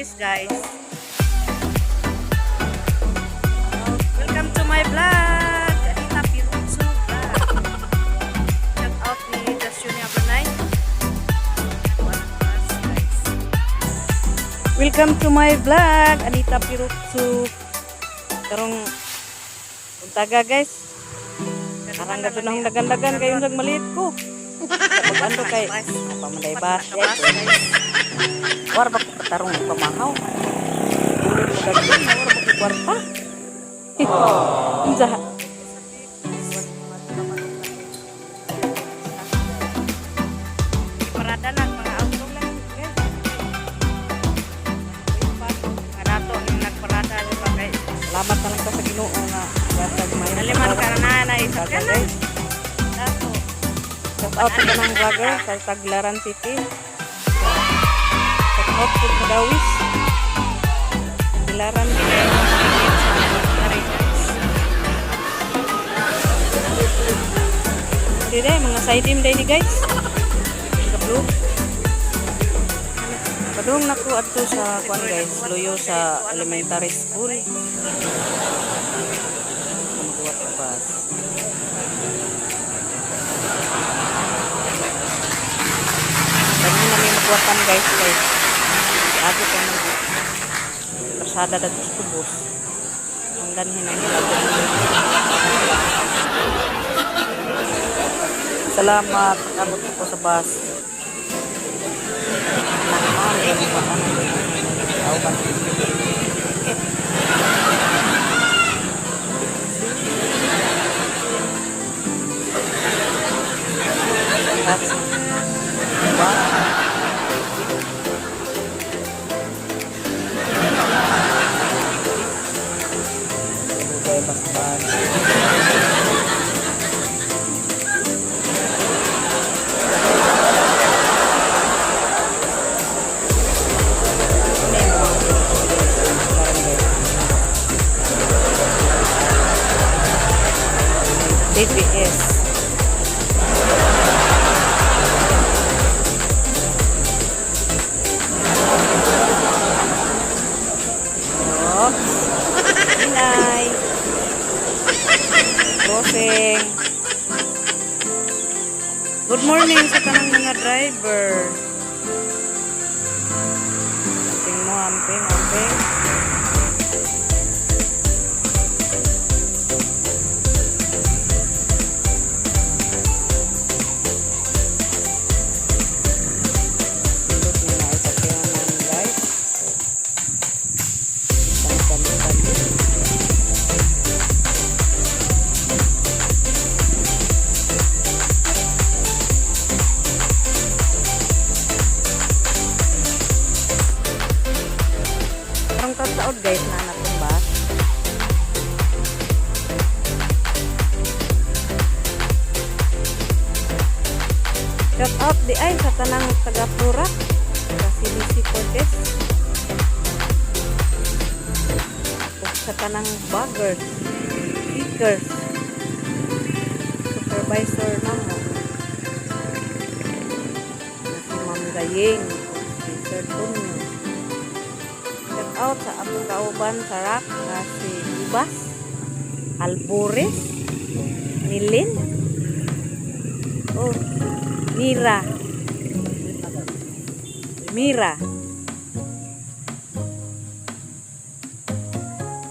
Marquez, guys. Welcome to my vlog. Anita Pirutsu vlog. Shout out ni Dasyunia Bernay. Welcome to my vlog. Anita Pirutsu. Karong untaga, guys. Karang gato nang dagan-dagan kayo nagmaliit ko. Kapag ano kay pamanday bas. War ba ko patarong pamahaw? Ulo mo dagdag na war ba ko kwarta? Unsa? Parada lang mga auto lang. Mga dato nang nagparada diba kay. Salamat na lang ka sa Ginoo nga basag may. Naliman ka na isa ka na. Dato. Shout out sa kanang vlogger sa Taglaran City. Shout out po sa Dawis. Taglaran din. Dire mga side team day ni guys. Kablo. Padung nako adto sa kuan guys, Loyo sa elementary school. Magbuhat ka bus. Namin magbuhatan guys. Agi ko ng tersada datos tubos. Hanggang hinang salamat pag-abot ko sa bus. Naman yung ba that's DPS. Oops. Inay. Crossing. Good morning sa tanang mga driver. Ating mo, amping. Taod guys na anak ng bus. Shout out di ay sa tanang taga Flora sa CDC Cortez sa tanang baggers, speakers, supervisor na mo si Ma'am Gayeng, si Sir Tonyo. Out sa atong kauban sa rock na si Ibas, Albores, Nilin, Mira.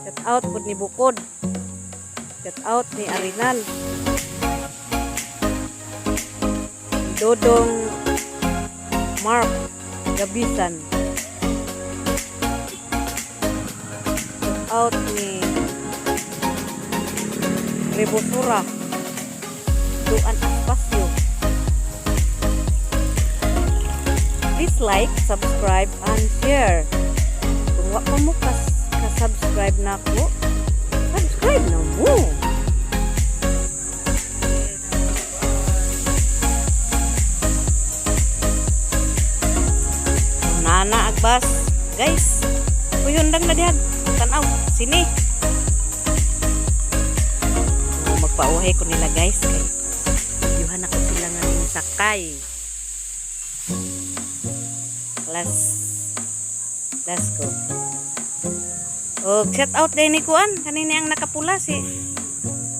Shout out po ni Bukod. Shout out ni Arinal. Dodong Mark Gabisan. Out ni Rebosura Duan Aspasyo. Please like, subscribe, and share. Kung wak pa mo ka-subscribe na ako, subscribe na mo. Nana Agbas guys, kuyundang na diyan tanaw sini. Magpauhay ko nila guys kay yuhan ako sila nga sakay. Alas Let's go. Oh, shout out din ni Kuan. Kanini ang nakapula si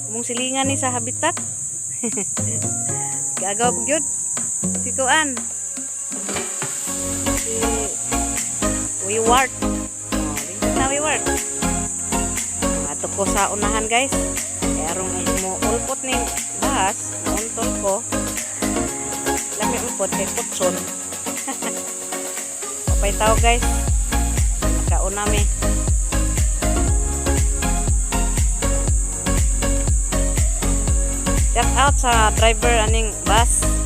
umong silingan ni sa habitat. Gagaw po gyud. Si Kuan. Si Wiwart. Oh, lingkod na Wiwart. Ato ko sa unahan guys. Kaya arong mo ulpot ni bahas, unton ko. Lami ulpot kay putson. Papay tao guys. Nakauna mi. Shout out sa driver aning bus.